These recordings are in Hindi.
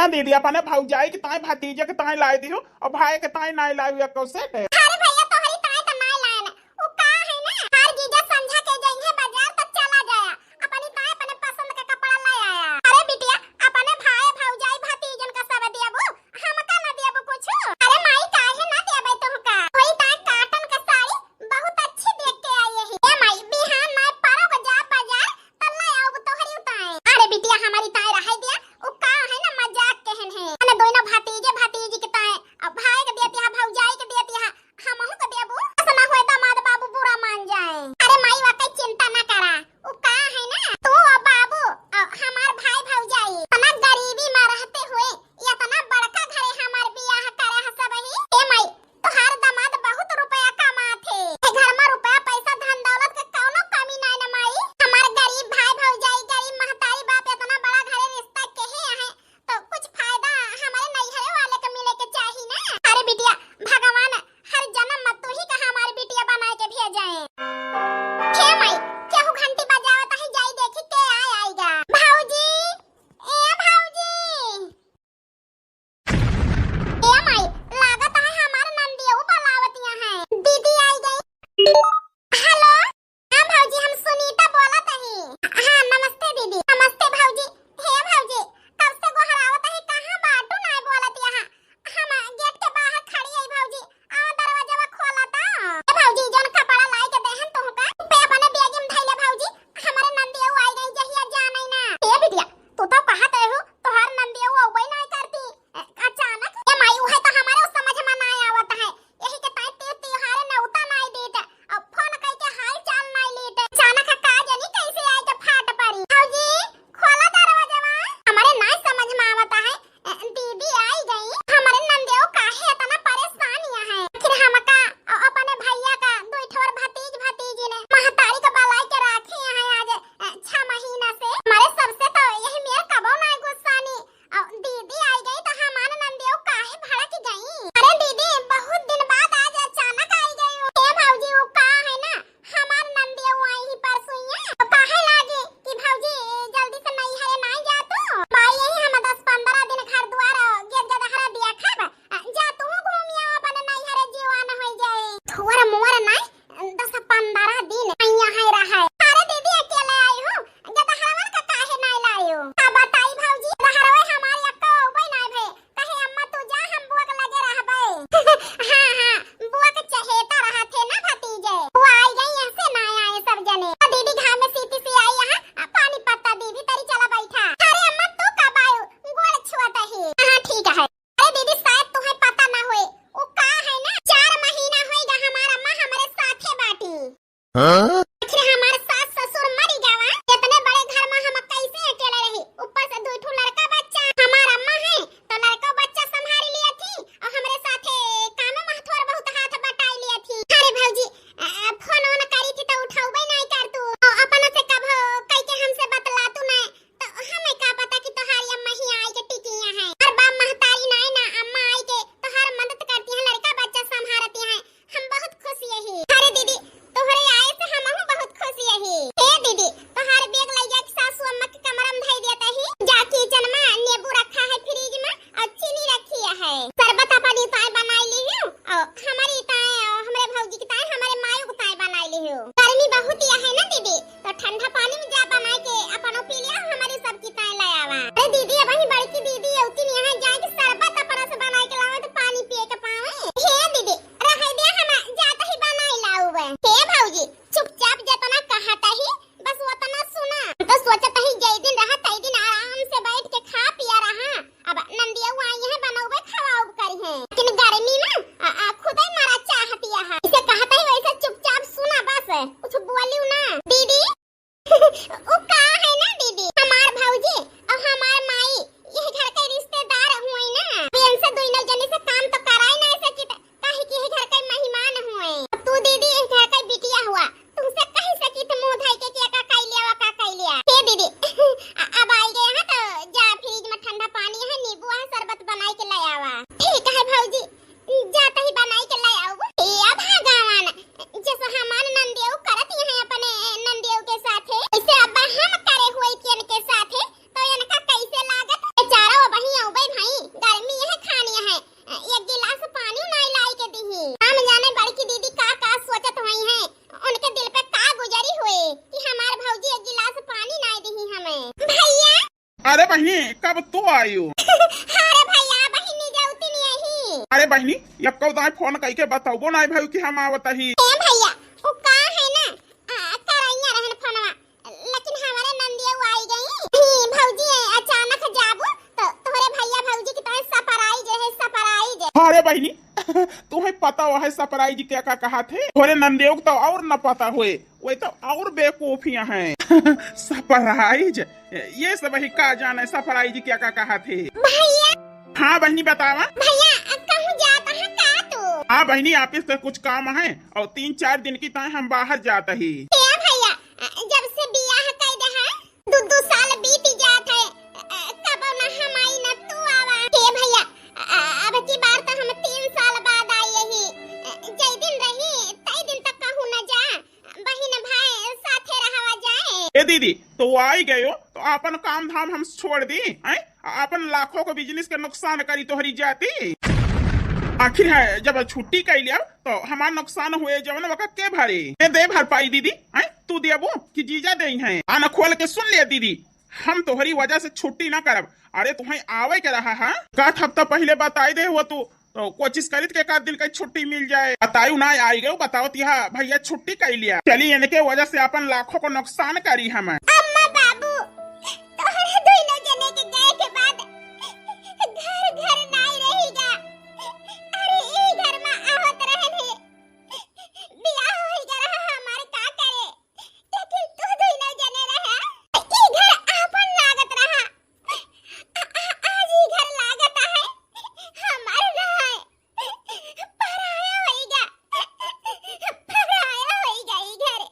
क्या दीदी अपने भौजाई के ताई भतीजे के ताई लाई दियो और भाई के ताई नहीं लाई या कैसे टे। अरे भैया तोहरी ताई त नहीं लायन उ का है ना हर जीजा समझा के जइहे बाजार तक चला जाया अपनी ताई अपने पसंद का कपड़ा ले आया। अरे बिटिया अपने भाई भौजाई भतीजन का सब देबो हमका ना देबो कुछ। अरे माई काहे ना देबे तुमका कोई ताई काटन का साड़ी बहुत अच्छी देख के आई है। ए माई बिहान मैं पारो को जा बाजार त ले आऊ तोहरी ताई। अरे बिटिया हमारी ताई रह दिया उ का है ना मजाक कहन है अने दोनों भतीजे भतीजी के ताई अब भाई के देती है भौजाई के देती है हमहु के देबो ऐसा ना होए दामाद बाबू बुरा मान जाए। अरे माई वाकई चिंता ना करा उ का है ना तू और बाबू हमार भाई भौजाई तना गरीबी में रहते हुए या तना बड़का घरे हमार बियाह करे ह सबही। ए माई तोहार दामाद बहुत रुपया कमाथे ए घर में रुपया पैसा धन दौलत के कोनो कमी नहीं न माई। हमार गरीब भाई भौजाई गरीब महतारी बाप इतना बड़ा घरे रिश्ता केहे है तो कुछ फायदा हमारे नैहरे वाले के मिले के चाहिए ना। अरे बिटिया भगवान हर जन्म में तू ही का हमारी बिटिया बना के भेजे। हे माई केहू घंटी बजावत है जाई देखी के आएगा। भौजी ए भौजी ए माई लागत है हमार नंदिया बुलावतिया है दीदी आई गई। हेलो हां भौजी हम सुनीता बोलत हई। हां नमस्ते दीदी। नमस्ते भौजी। हे भौजी कब से गोहरावत है कहां बाटू नहीं बोलत यहां हम गेट के बाहर खड़ी है भौजी आ दरवाजा खोला ता। ए भौजी जन कपड़ा लाई के देहन तुमका पे अपने बैग में धइले भौजी हमारे नंदिया आई गई जहिया जाने ना। ए बिटिया तू तो कहत है हो तोहार नंदिया औबई नहीं करती अचानक। ए माई उहे तो हमारे समझ में नहीं आवत है यही के ताई त्योहार ने उता नहीं देत अब फोन कई के हाल चाल नहीं लेत अचानक का जानी कैसे आई के फाट पड़ी। भौजी खोला दरवाजा हमारे नहीं समझ में आवत है दीदी आई गई हमारे नंदिया काहे इतना परेशानियां है फिर हमका अपने भैया का दो ठोर भतीज भतीजी ने महतारी का बलाई के राखी है आज 6 महीना से हमारे सबसे तो यही मेरे कबो नहीं गुस्सानी दीदी आई गई तो हमारे नंदिया काहे भड़क गई। अरे दीदी बहुत दिन बाद आज अचानक आई गई हो। ए भौजी वो का है ना हमार नंदिया आई ही परसुइया तो काहे लागे कि भौजी जल्दी से नहीं है नहीं जा तू भाई यही हम 10-15 दिन घर द्वार गेट गदहरा दिया खब जा तू घूमिया अपने नहीं हरे जीवन हो जाए थोड़ा मोर नहीं 10-15 दिन यहाँ है रहा है। अरे दीदी अकेले आई हो गदहरवन का काहे नहीं लाई हो का बताई भौजी गदहरवे हमारी अक्का ओबई नहीं भे कहे अम्मा तू जा हम बुआ के लगे रहबे। हां बुआ के चहेता रहा थे ना भतीजे वो आई गई यहाँ से ना आए सब जने दीदी घर में सीटी से आई यहाँ पानी पत्ता दीदी तेरी चला बैठा। अरे अम्मा तू कब आयो गोड़ छुआता है। हां ठीक है। अरे दीदी शायद तुम्हें पता ना होए वो का है ना 4 महीना होएगा हमारा अम्मा हमारे साथे बाटी। हां फिर हमारे सास ससुर मरी जावा इतने बड़े घर में हम कैसे अकेले रही ऊपर से 2 ठो लड़का बच्चा हमारा अम्मा है तो लड़का बच्चा संभाल लिया थी और हमारे साथे कामों में थोड़ा बहुत हाथ बटाई लिया थी। अरे भौजी फोन ऑन करी थी तो उठाऊबे नहीं कर तू अपन से कब कई के हमसे बतला तू नहीं तो हमें का पता कि तोहारी अम्मा ही आई के टिकियां है और बाप महतारी नहीं ना अम्मा आई के तो हर मदद करती है लड़का बच्चा संभालती है हम बहुत खुश यही। अरे दीदी तोहरे आए से हमहु बहुत खुश यही। ए दीदी तोहार बैग ले जा के सासू अम्मा के कमरा में धई देता ही जा किचन में नींबू रखा है फ्रिज में और चीनी रखी है शरबत अपनी ताई बनाई ली हूं और हमारी ताई हमरे भौजी की ताई हमारे मायू की ताई बनाई ली हूं। गर्मी बहुत ही है ना दीदी तो ठंडा पानी में जा बना के अपनो पी लिया हमारी सबकी ताई ले आवा। अरे दीदी अब ही बड़की दीदी उतनी यहां जाए के शरबत अपना से बना के लावे तो पानी पिए के पावे। हे दीदी रह दे हम जाता ही बनाई लाऊबे। हे भौजी चुपचाप जतना कहता ही बस उतना सुना तो सोचता ही जई दिन रहा तई दिन आराम से बैठ के खा पिया रहा अब नंदिया आई है बनाऊबे खवाऊब करी है लेकिन गर्मी में खुद ही मारा चाहती है इसे कहता ही वैसे चुपचाप सुना बस कुछ बोलियो ना दीदी ओ का है ना दीदी हमार भौजी और हमार माई ये घर के रिश्तेदार हुए ना बेन से दोनों जने से काम तो कराई नहीं सकी काहे कि घर के मेहमान हुए तू दीदी इस घर के बिटिया हुआ तुमसे कह सकी तो मुंह धाई के क्या का कई लिया हे दीदी अब आई गए हैं तो जा फ्रिज में ठंडा पानी है नींबू है शरबत बनाई के ले आवा। ठीक है भौजी जाता ही बनाई के ले आओ। ए भगवान जैसे हमार नंदिया करत अरे बहनी कब तो आयु? अरे भैया बहिनी जाउती नहीं यही। अरे बहनी यक्को ताई फोन कई के बताओ ना भाई कि हम आवत ही। ए भैया वो का है ना करैया रहन फोनवा, लेकिन हमारे नंदिया वो आई गई भौजी अचानक जाबू तो तोरे भैया भौजी की तरह सरप्राइज है। अरे बहनी तुम्हें पता है सरप्राइज क्या क्या कहा थे? थोड़े नंदेव तो और न पता हुए, वे तो और बेवकूफियां हैं। सरप्राइज ये सब ही का जाने सरप्राइज क्या क्या कहा थे? भैया हाँ बहनी बतावा। भैया कहूँ जाता है का तू? हाँ बहनी ऑफिस से कुछ काम है और 3-4 दिन की तरह हम बाहर जाते ही। भैया जब से बियाह कर दे है 2 साल बीत जात है, कब न हम आई न तू आवा। के भैया अब की बार तो हम 3 साल बाद आई ही, जय दिन रही तई दिन तक कहूँ न जा, बहिन भाई साथे रहवा जाए। ए दीदी तो वो आई गए हो तो अपन काम धाम हम छोड़ दी हैं? अपन लाखों को बिजनेस के नुकसान करी तोहरी जाती। आखिर है जब छुट्टी कर लिया तो हमारा नुकसान हुए जवन वक़्त के भरे दे भरपाई दीदी हैं? तू देबो कि जीजा दे हैं? आना खोल के सुन लिया दीदी, हम तोहरी वजह से छुट्टी ना करब। अरे तुम्हें आवे के रहा है का हफ्ता पहले बताई दे हुआ तू तो कोशिश करी के एक दिन का छुट्टी मिल जाए। बतायू ना आई गए बताओ तिहा भैया छुट्टी कर लिया, चलिए इनके वजह से अपन लाखों को नुकसान करी हम। अम्मा बाबू तोहरे दोनों जने के गए के बाद घर नहीं रहेगा। अरे ई घर में आवत रहने बियाह होई जा रहा हमारे का करे, लेकिन तू दोनों जने रहा ई घर आपन लागत रहा। आज ई घर लागत है हमारे रहा पराया होईगा ई घर।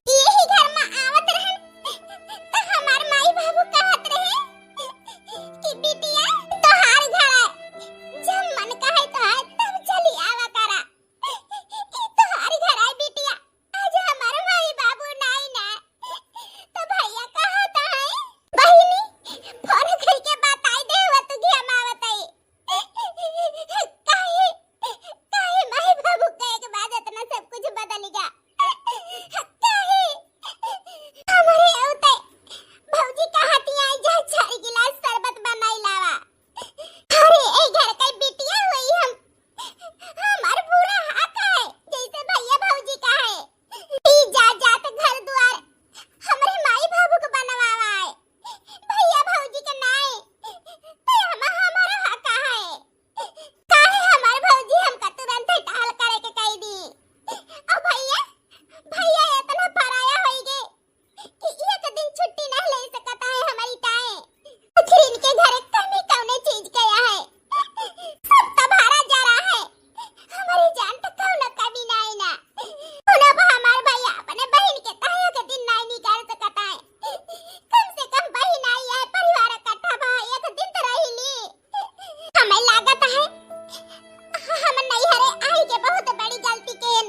यही घर में आवत रहन तो हमार माई बाबू कहत रहे कि बिटिया तोहार घर है, जब मन कहे तो है तब चली आवा करा। ई तोहार घर है बिटिया, आज हमार माई बाबू नहीं ना तो भैया कहत है बहिनी फोन करके बताई दे हुआ तू कि हम आवत है। काहे काहे माई बाबू कहे के बाद इतना सब कुछ बदल गया? काहे हमारे औते भौजी कहती आई जा 4 गिलास शरबत बनाई लावा। अरे ए घर का बिटिया हुई हम, हमार पूरा हक है जैसे भैया भौजी का है। ई जा जात घर द्वार हमारे माई बाबू को बनवावा है, भैया भौजी के नाय ते हमारा हक है। काहे हमार भौजी हमका तुरंत टाल करे के कह दी। और भैया भैया इतना पराया होई गे कि एक दिन छुट्टी नहीं ले सकता है हमारी टाए। आखिर इनके घर कमी कौने चीज गया है, सब तबारा जा रहा है, हमारी जान तो कौन कमी नहीं ना। उन्हें हमार भैया अपने बहन के ताया के दिन नहीं निकाल सकता है, कम से कम बहन आई है परिवार इकट्ठा भाई एक दिन तो रही ली। हमें लागत है हम नहीं हरे आई के बहुत बड़ी गलती केन,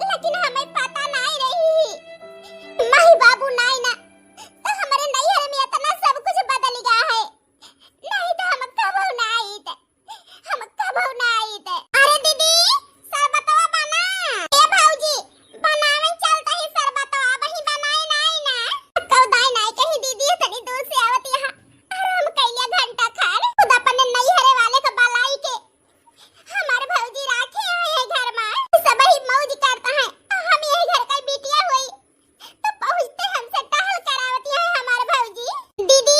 लेकिन हमें पता नहीं रही माई बाबू नहीं ना तो हमारे नैहर में इतना सब कुछ बदल गया है। नहीं तो हम कबो ना आई थे, हम कबो ना आई थे। अरे दीदी शरबतवा बना। ए भौजी बनावे चलता ही शरबतवा वही बनाए नहीं ना कौ दाई नहीं कही दीदी तनी दूर से आवत यहां आराम कइया घंटा खार खुद अपन नैहर वाले के बलाई के हमारे भौजी राखे है घर में सब ही मौज करता है। हम यही घर का बिटिया हुई तो पहुंचते हमसे टहल करावती है हमारे भौजी। दीदी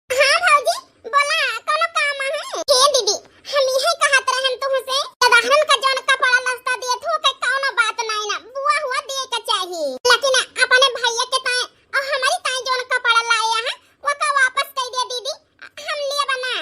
हां भौजी बोला कोनो काम है? हे दीदी हम यही कहत रहन तुमसे उदाहरण का जौन कपड़ा लस्ता दिए थो के कोनो बात नहीं ना बुआ हुआ दे के चाहिए, लेकिन अपने भैया के ताए और हमारी ताए जौन कपड़ा लाया है वो का वापस कर दिया दीदी हम लिए बना।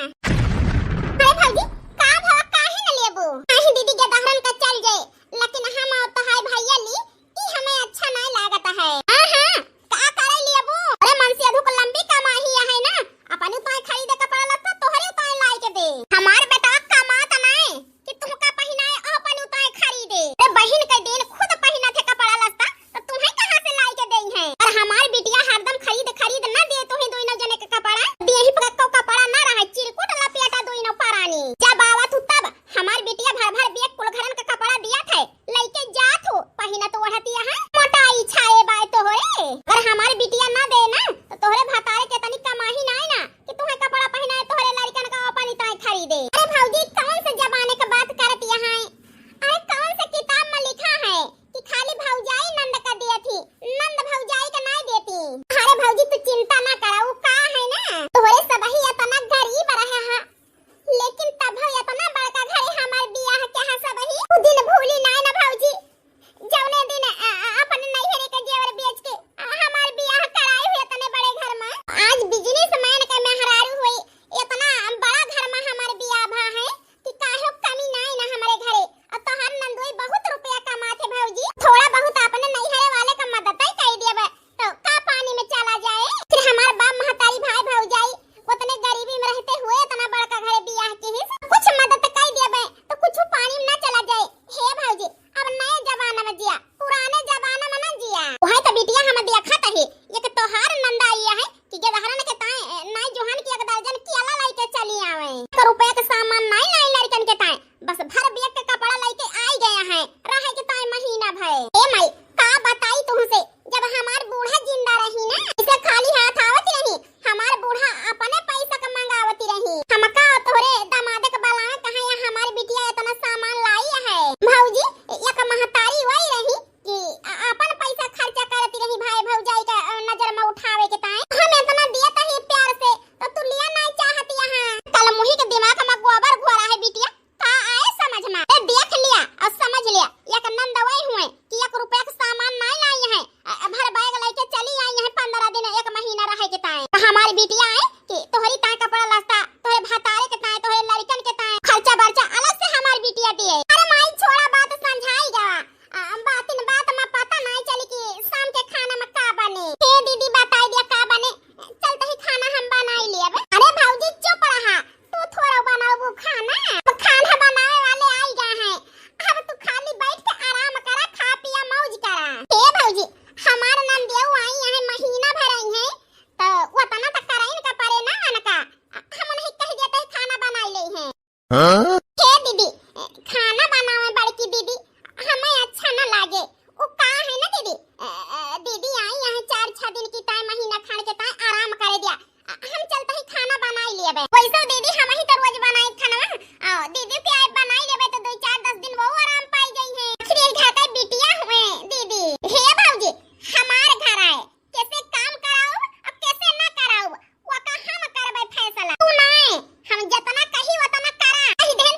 अरे भौजी का भवा काहे न लेबो? नहीं दीदी के दहरन का चल जाए, लेकिन हम तो है भैया ली ई हमें अच्छा नहीं लागत है। हां का करे लेबो? अरे मनसी अधु को लंबी कमाई है ना, अपन उताय खरीदे कपड़ा लत्ता तोहरे उताय लाई के दे। हमार बेटा कमात नहीं कि तुमका पहिनाए अपन उताय खरीदे। अरे बहिन के दिन खुद पहिना थे कपड़ा लत्ता तो तुम्हें हे दीदी, खाना बनावे बड़की दीदी हमें अच्छा न लागे। वो का है ना दीदी, दीदी आई यहाँ 4-6 दिन की टाइम महीना खान के टाइम आराम करे दिया। हम चलते ही खाना बनाई लेबे। वैसे दीदी हम ही तो रोज बनाई खाना। दीदी के आए बनाई लेबे तो 2-4-10 दिन वो आराम पाई गई है। आखिर ये घर का बिटिया हुए दीदी। हे भाऊजी, हमार घर आए कैसे काम कराओ और कैसे ना कराओ वो का हम करबे फैसला। तू नहीं, हम जितना कही उतना करा। कही देन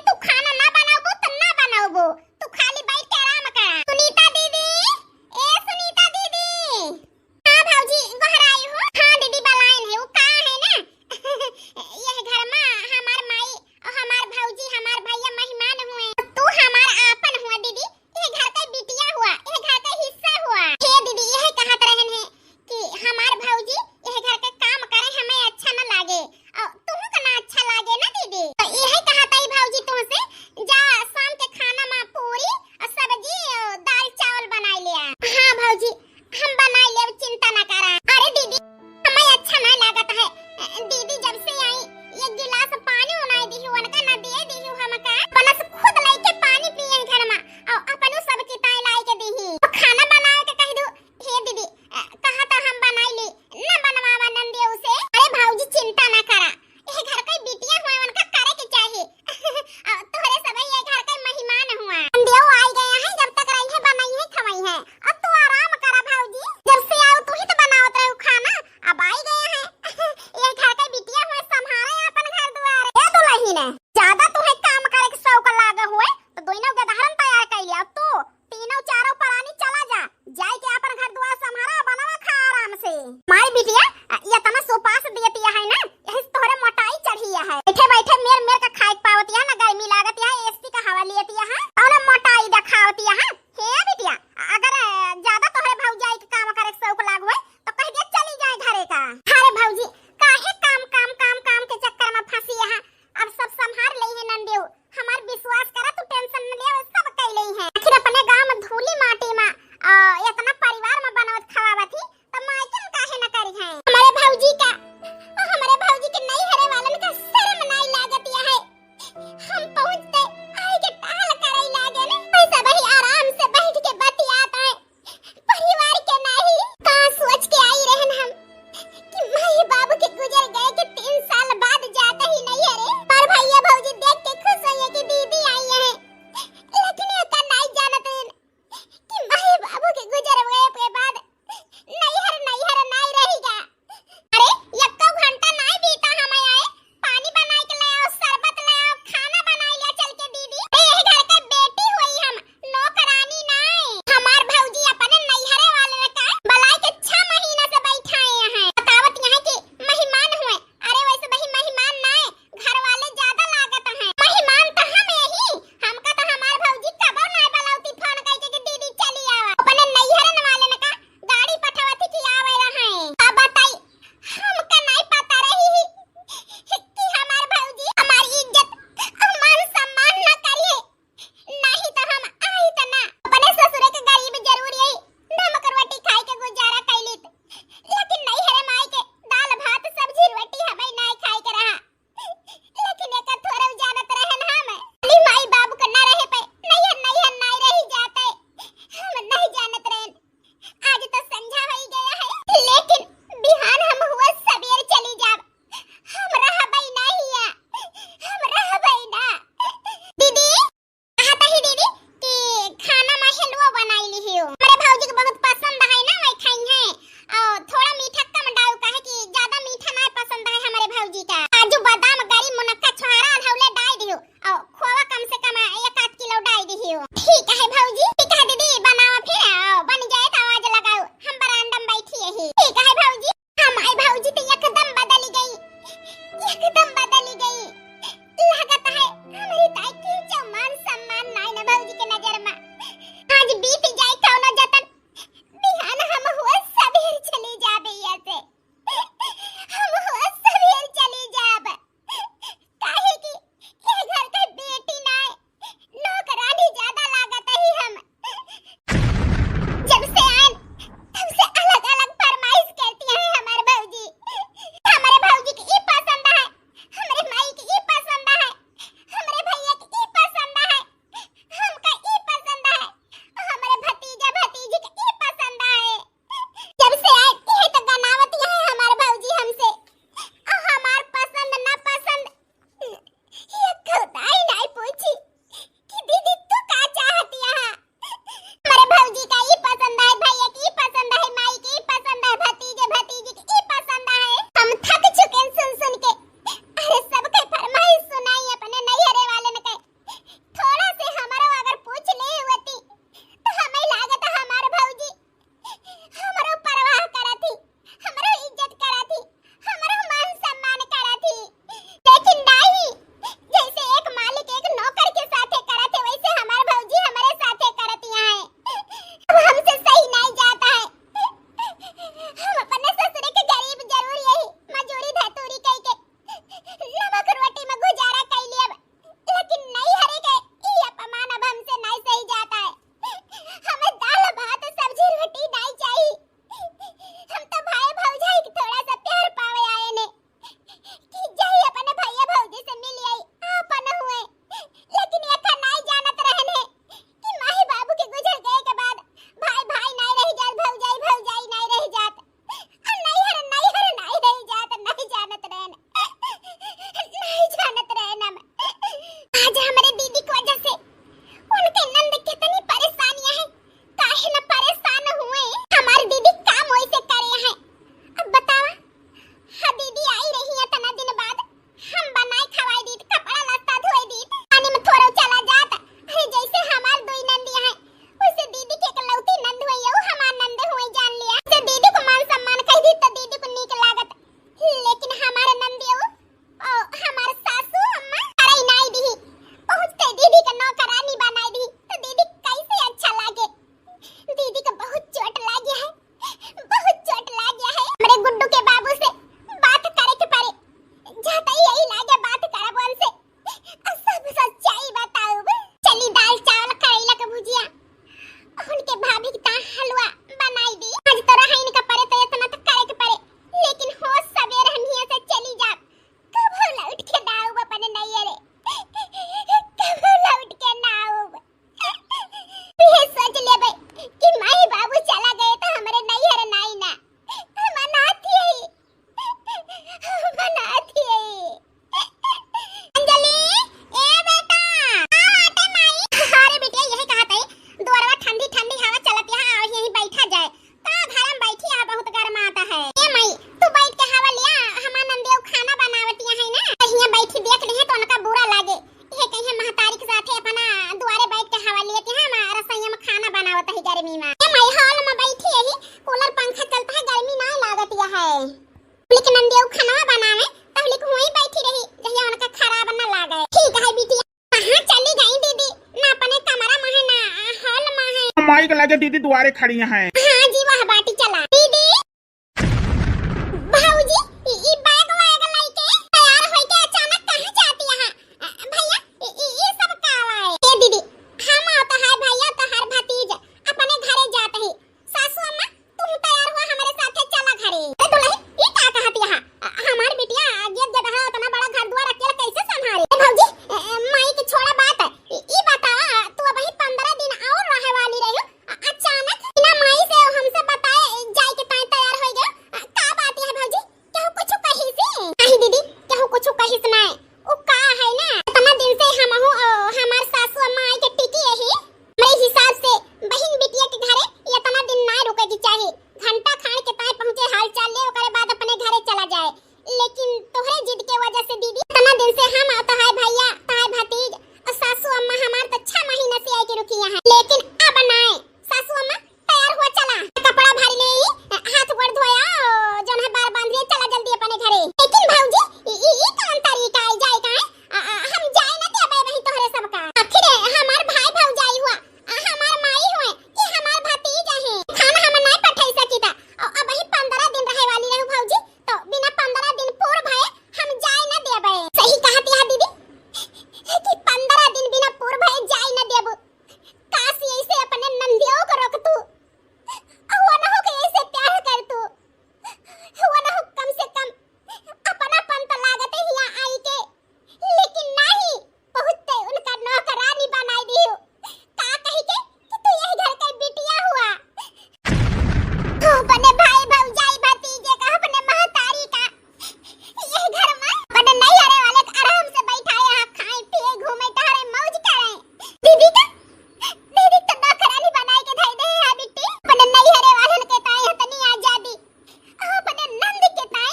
आगे दीदी दुआरे खड़ी हैं। हाँ जी वह बाटी चला दीदी। भाऊजी ई बैग वैग लेके तैयार होके अचानक कहां जाती है? भैया ये सब का है? ए दीदी हम आता है भैया तोहर भतीज अपने घरे जाते ही। सासू अम्मा तुम तैयार हुआ हमारे साथे चला घरे। अरे दुल्हन ये का कहती है? हमार बिटिया आगे जगह उतना बड़ा घर द्वार अकेले कैसे संभाले? भाऊजी माई की छोड़ा बात है, ई बता तू अभी 15 दिन और रहे वाली रही अचानक बिना माई से हमसे बताए जाए के ताई तैयार हो गया। का बात है भाऊजी? केहू कुछ कही से? नहीं दीदी केहू कुछ कही से नहीं। ओ का है ना इतना दिन से हम हो हमार सासू अम्मा आई के टिकी यही मेरे हिसाब से बहन बिटिया के घरे इतना दिन ना रुके की चाहिए। घंटा खान के ताई पहुंचे हाल चाल ले ओकरे बाद अपने घरे चला जाए। लेकिन तोहरे जिद के वजह से दीदी इतना दिन से हम आता है भैया ताई भतीज और सासू अम्मा हमार तो 6 महीने से आई के रुकी है। लेकिन अब बनाए सासू अम्मा तैयार हुआ चला कपड़ा भर ले हाथ गोड़ धोया जौन है बार बांध लिए चला जल्दी अपने घरे। लेकिन भाऊजी ई कौन तरीका है जाए का हम जाए ना देबे वही तोहरे सबका। आखिर हमार भाई भौजाई हुआ हमार माई हुए कि हमार भतीज है खाना हम नहीं पठाई सकीता। अब वही 15 दिन रहे वाली रहू भाऊजी तो बिना 15 दिन पूर भए हम जाए ना देबे। सही कहती है दीदी कि 15 दिन बिना पूर भए जाए ना देबो। काश ऐसे अपने नंदियों को रोक तू वो ना हो के ऐसे प्यार कर तू वो ना हो कम से कम अपना पंत लागत है यहाँ आई के। लेकिन नहीं पहुंचते उनका नौकरानी बनाई दियो। का कही के कि तू यही घर का बिटिया हुआ। अपने भाई भौजाई भतीजे का अपने महतारी का यही घर में अपने नहीं हरे वाले आराम से बैठाए यहाँ खाए पिए घूमे टहरे मौज करे। दीदी तो नौकरानी बनाई के धई दे है बिट्टी अपने नहीं हरे वाले के ताई इतनी आजादी अपने नंद के ताई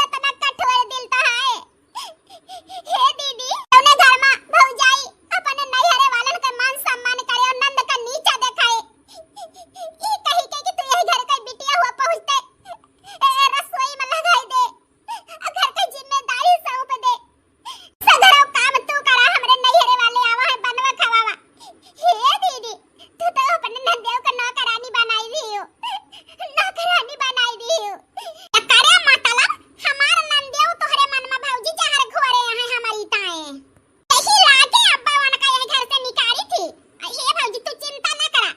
इतना कठोर दिल तो है। हे दीदी अपने घर में भौजाई अपने नहीं हरे वाले के मान सम्मान करे और नंद का नीचा दिखाए। ये कही के कि तू यही घर का बिटिया हुआ पहुंचते रसोई में लगाई दे घर की जिम्मेदारी सौंप दे। सगरो काम तू करा हमरे नैहरे वाले आवा है बनवा खवावा। हे दीदी तू तो अपने नंदेव का नौकरानी बनाई दी हो करे मतलब हमार नंदेव तोहरे मन में भौजी जहर घोरे यहाँ हमारी ताए यही लाके अब्बा वन का यही घर से निकाली थी। हे भौजी तू चिंता ना करा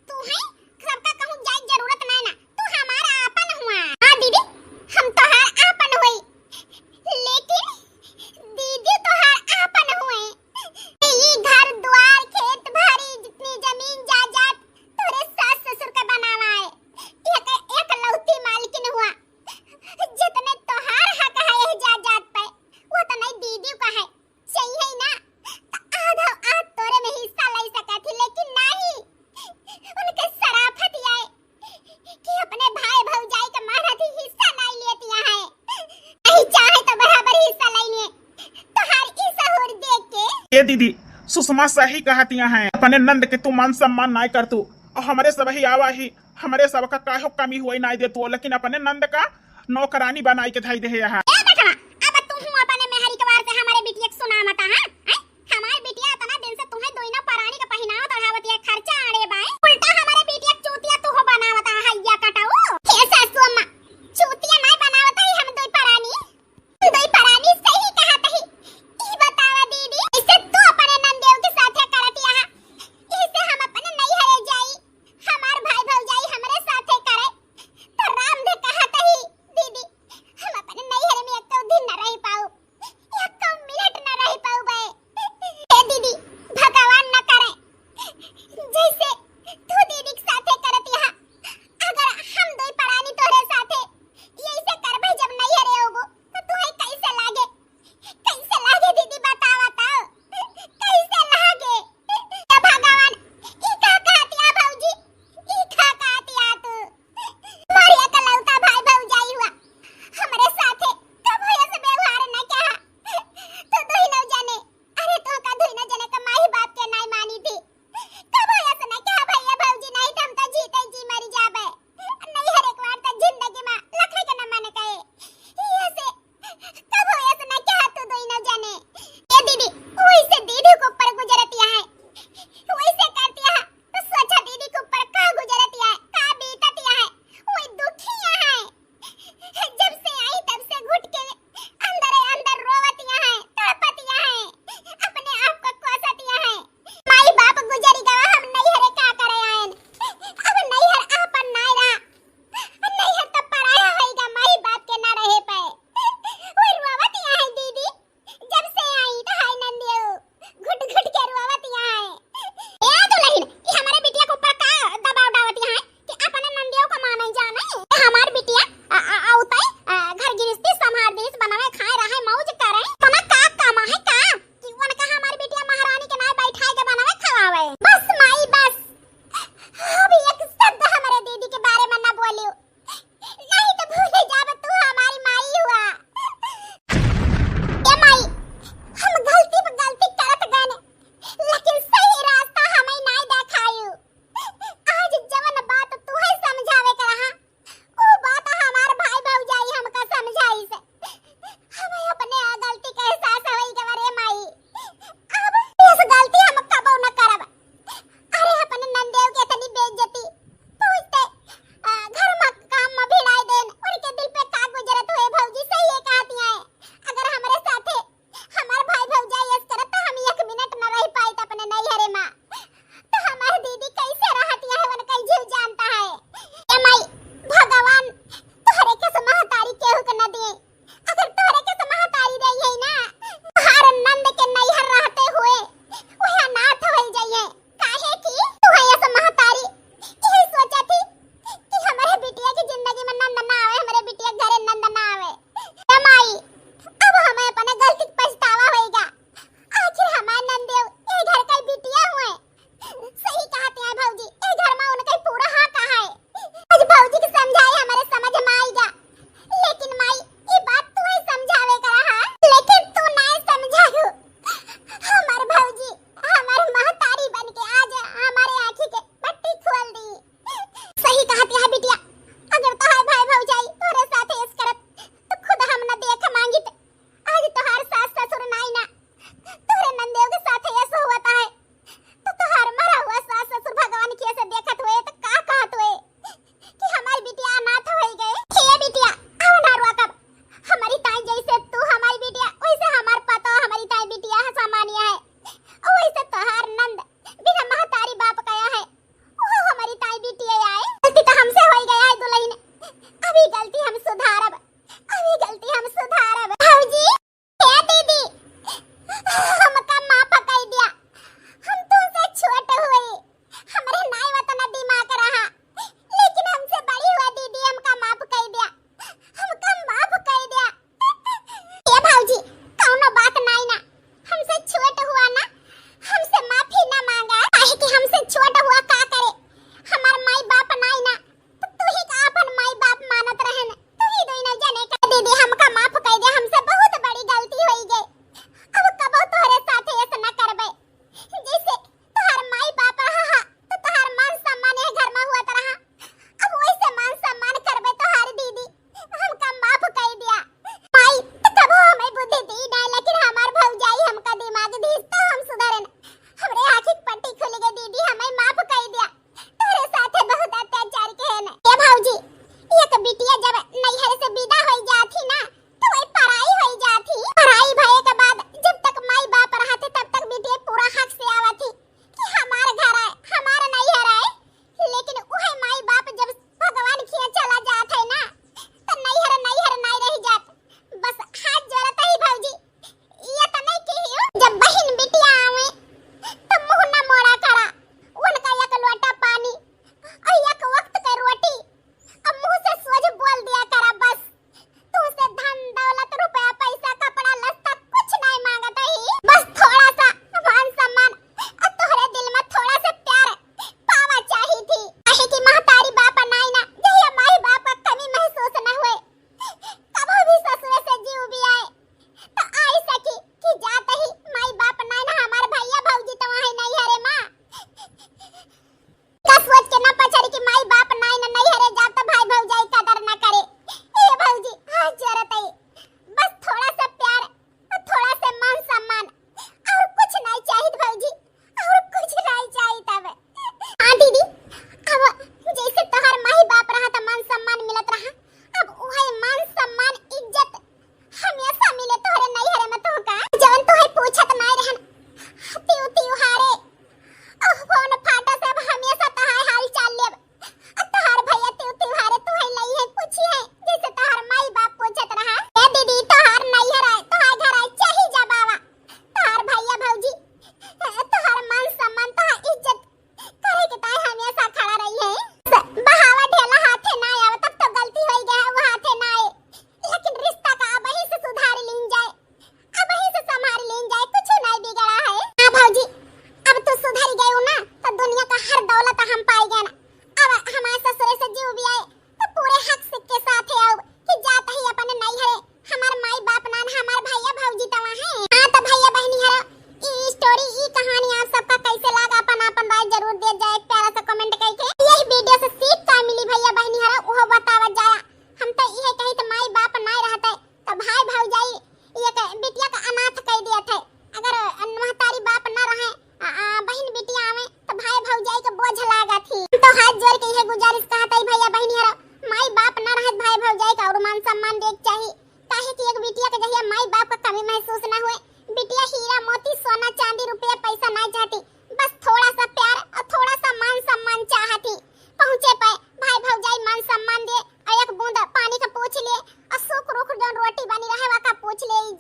तू है सबका कहूं जाए जरूरत नहीं ना तू हमारा आपन हुआ। हां दीदी हम तोहार आपन हुई लेकिन दीदी तोहार आपन हुए ये घर द्वार खेत बाड़ी जितनी जमीन जायदाद तोरे सास ससुर का बनावा है। एक लौती मालकिन हुआ जितने तोहार हक है यही जायदाद पे वो तो नहीं दीदी का है। सही है ना तो आधा आध तोरे में हिस्सा ले सका थी लेकिन नहीं उनके शराफत आए कि अपने भाई भौजाई का महारथी हिस्सा नहीं लेती है। नहीं चाहे तो बराबर हिस्सा लेने तो हर ई सहूर देख के। ये दीदी सुषमा सही कहती हैं अपने नंद के तू मान सम्मान नहीं कर तू और हमारे सब ही आवा ही हमारे सब का काहो कमी हुई नहीं दे तू लेकिन अपने नंद का नौकरानी बनाई के धई दे यहाँ। ए देखा अब तू हूं अपने मेहरी के वार से हमारे बिटिया के सुना मता है हमारे बिटिया इतना दिन से तुम्हें दोइना परानी का पहनावा चढ़ावती है खर्चा आड़े बाए उल्टा हमारे बिटिया चूतिया तू हो बनावता है हैया कटाओ। हे सासू अम्मा चूतिया नहीं बनावता ही हम दोई परानी सही कहत ही ई बतावा दीदी इसे तू अपने नंदेव के साथे करतिया इसे हम अपने नहीं हरे जाई हमार भाई भौजाई हमरे साथे करे तो राम दे कहत ही दीदी हम अपने नहीं हरे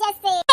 इज्जत से।